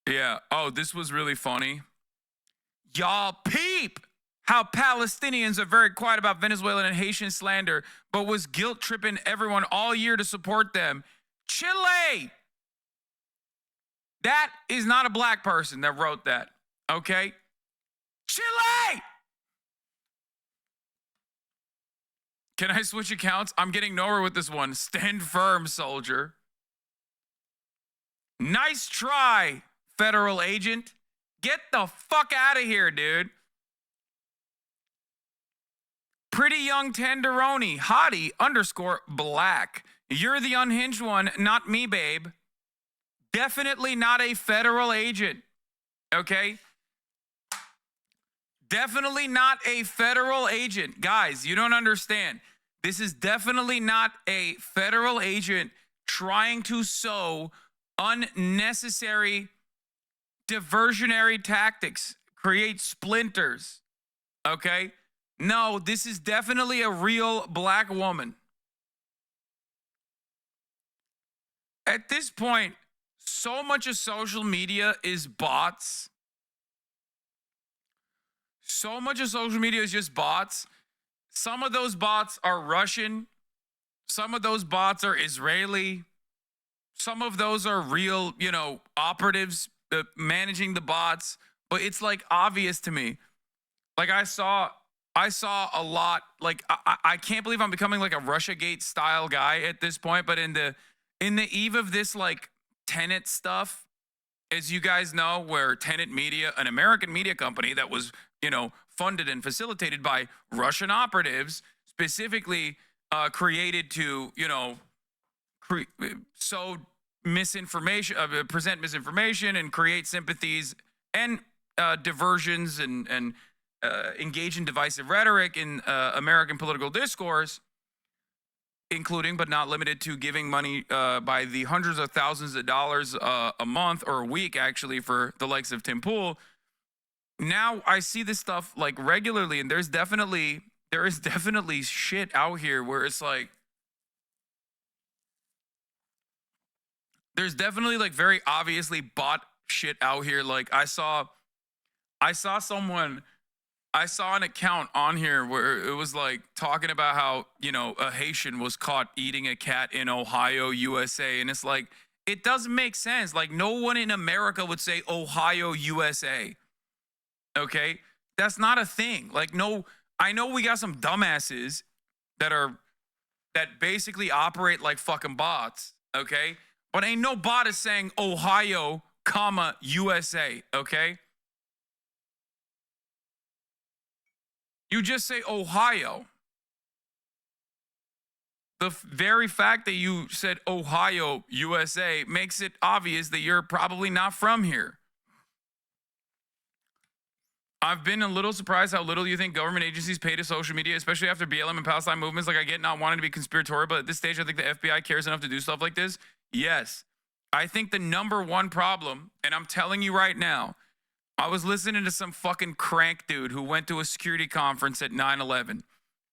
Yeah. Oh, this was really funny. Y'all peep how Palestinians are very quiet about Venezuelan and Haitian slander, but was guilt tripping everyone all year to support them. Chile. That is not a black person that wrote that. Okay? Chile. Can I switch accounts? I'm getting nowhere with this one. Stand firm, soldier. Nice try, federal agent. Get the fuck out of here, dude. Pretty young tenderoni, hottie underscore black. You're the unhinged one, not me, babe. Definitely not a federal agent. Okay? Definitely not a federal agent. Guys, you don't understand. This is definitely not a federal agent trying to sow unnecessary diversionary tactics, create splinters. Okay? No, this is definitely a real black woman. At this point, so much of social media is bots. So much of social media is just bots. Some of those bots are Russian. Some of those bots are Israeli. Some of those are real, operatives managing the bots. But it's like obvious to me. Like I saw a lot. Like I can't believe I'm becoming like a Russiagate style guy at this point. But in the eve of this like Tenet stuff, as you guys know, where Tenet Media, an American media company that was funded and facilitated by Russian operatives, specifically created to sow misinformation, present misinformation, and create sympathies and diversions and engage in divisive rhetoric in American political discourse, including but not limited to giving money by the hundreds of thousands of dollars a month or a week, actually, for the likes of Tim Pool. Now I see this stuff like regularly, and there is definitely shit out here where it's like, there's definitely like very obviously bot shit out here. Like I saw an account on here where it was like talking about how, a Haitian was caught eating a cat in Ohio, USA. And it's like, it doesn't make sense. Like no one in America would say Ohio, USA. Okay? That's not a thing. Like, no, I know we got some dumbasses that basically operate like fucking bots. Okay? But ain't no bot is saying Ohio, comma, USA. Okay? You just say Ohio. The very fact that you said Ohio, USA makes it obvious that you're probably not from here. I've been a little surprised how little you think government agencies pay to social media, especially after BLM and Palestine movements. Like, I get not wanting to be conspiratorial, but at this stage, I think the FBI cares enough to do stuff like this. Yes. I think the number one problem, and I'm telling you right now, I was listening to some fucking crank dude who went to a security conference at 9/11,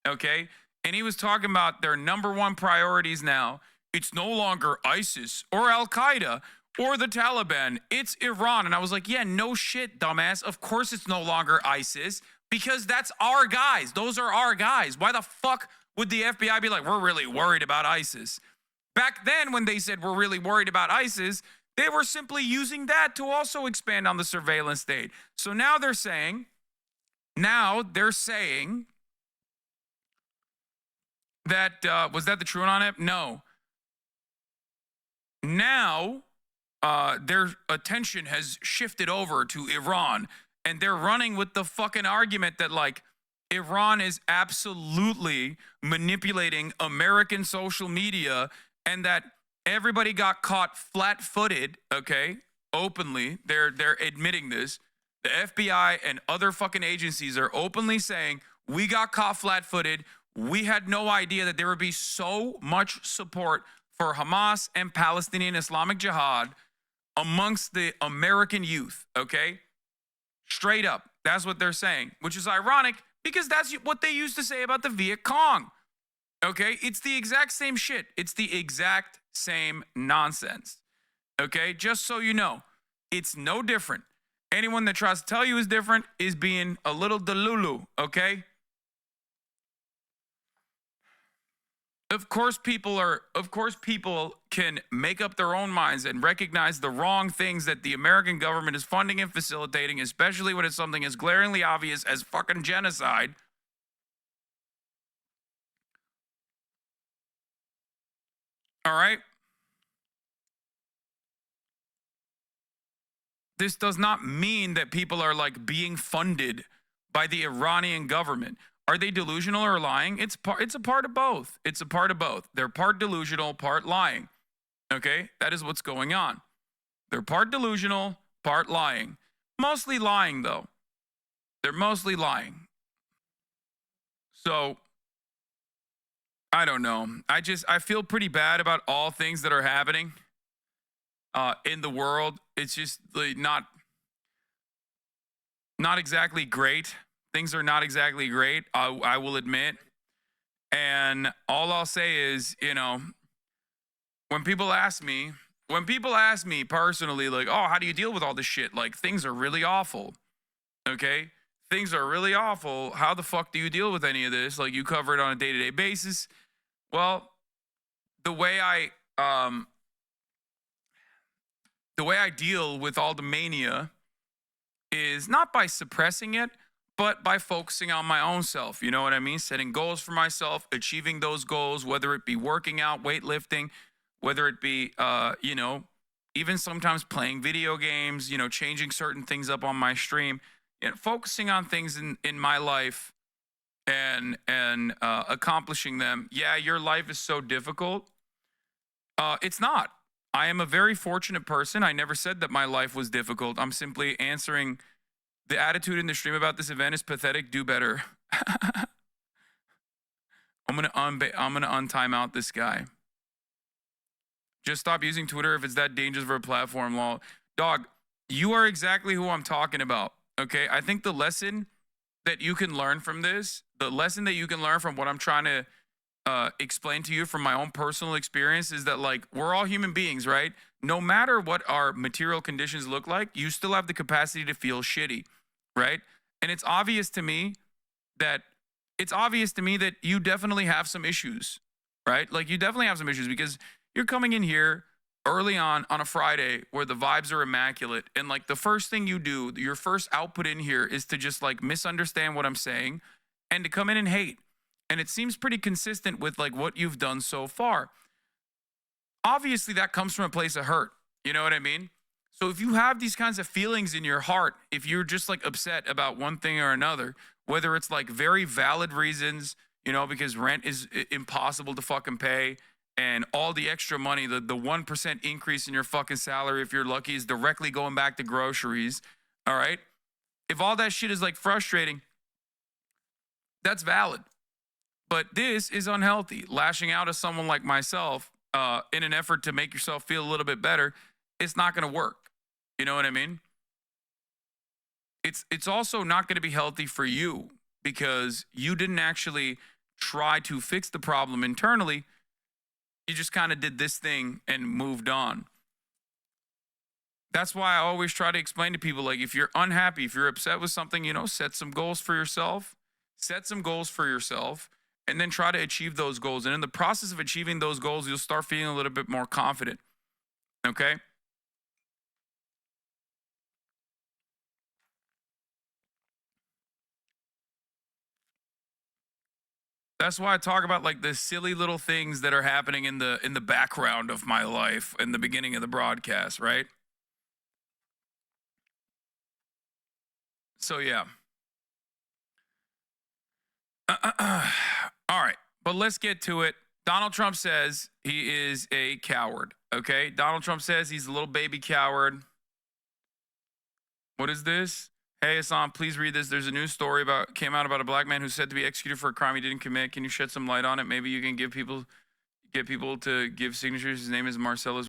okay? And he was talking about their number one priorities now. It's no longer ISIS or Al-Qaeda or the Taliban. It's Iran. And I was like, yeah, no shit, dumbass. Of course it's no longer ISIS because that's our guys. Those are our guys. Why the fuck would the FBI be like, we're really worried about ISIS? Back then when they said we're really worried about ISIS, they were simply using that to also expand on the surveillance state. So now they're saying that, was that the TrueAnon app? No. Now their attention has shifted over to Iran, and they're running with the fucking argument that like Iran is absolutely manipulating American social media and that everybody got caught flat-footed, okay, openly. They're admitting this. The FBI and other fucking agencies are openly saying, we got caught flat-footed. We had no idea that there would be so much support for Hamas and Palestinian Islamic Jihad amongst the American youth, okay? Straight up. That's what they're saying, which is ironic because that's what they used to say about the Viet Cong, okay? It's the exact same shit. It's the exact same nonsense, okay? Just so you know. It's no different. Anyone that tries to tell you is different is being a little delulu, okay? Of course people can make up their own minds and recognize the wrong things that the American government is funding and facilitating, especially when it's something as glaringly obvious as fucking genocide. All right? This does not mean that people are like being funded by the Iranian government. Are they delusional or lying? It's a part of both. It's a part of both. They're part delusional, part lying. Okay? That is what's going on. They're part delusional, part lying. Mostly lying though. They're mostly lying. So I don't know. I feel pretty bad about all things that are happening in the world. It's just like not exactly great. Things are not exactly great. I will admit. And all I'll say is, when people ask me personally, like, oh, how do you deal with all this shit? Like, things are really awful. Okay. Things are really awful. How the fuck do you deal with any of this? Like, you cover it on a day-to-day basis. Well, the way I deal with all the mania is not by suppressing it, but by focusing on my own self. You know what I mean? Setting goals for myself, achieving those goals, whether it be working out, weightlifting, whether it be, even sometimes playing video games, changing certain things up on my stream, focusing on things in my life and accomplishing them. Yeah, your life is so difficult. It's not. I am a very fortunate person. I never said that my life was difficult. I'm simply answering the attitude in the stream about this event is pathetic. Do better. I'm gonna untime out this guy. Just stop using Twitter if it's that dangerous of a platform. Lol. Dog, you are exactly who I'm talking about. Okay, I think the lesson that you can learn from this, the lesson that you can learn from what I'm trying to explain to you from my own personal experience is that, like, we're all human beings, right? No matter what our material conditions look like, you still have the capacity to feel shitty, right? And it's obvious to me that you definitely have some issues, right? Like, you definitely have some issues because you're coming in here early on a Friday where the vibes are immaculate, and like the first thing you do, your first output in here is to just like misunderstand what I'm saying and to come in and hate. And it seems pretty consistent with like what you've done so far. Obviously, that comes from a place of hurt. You know what I mean? So if you have these kinds of feelings in your heart, if you're just like upset about one thing or another, whether it's like very valid reasons, because rent is impossible to fucking pay, and all the extra money, the 1% increase in your fucking salary, if you're lucky, is directly going back to groceries. All right? If all that shit is like frustrating, that's valid. But this is unhealthy. Lashing out at someone like myself in an effort to make yourself feel a little bit better, it's not going to work. You know what I mean? It's also not going to be healthy for you because you didn't actually try to fix the problem internally. You just kind of did this thing and moved on. That's why I always try to explain to people, like, if you're unhappy, if you're upset with something, set some goals for yourself. Set some goals for yourself and then try to achieve those goals. And in the process of achieving those goals, you'll start feeling a little bit more confident. Okay? That's why I talk about like the silly little things that are happening in the background of my life in the beginning of the broadcast, right? So yeah. All right, but let's get to it. Donald Trump says he is a coward. Okay, Donald Trump says he's a little baby coward. What is this? Hey, Hasan, please read this. There's a news story came out about a black man who's said to be executed for a crime he didn't commit. Can you shed some light on it? Maybe you can get people to give signatures. His name is Marcellus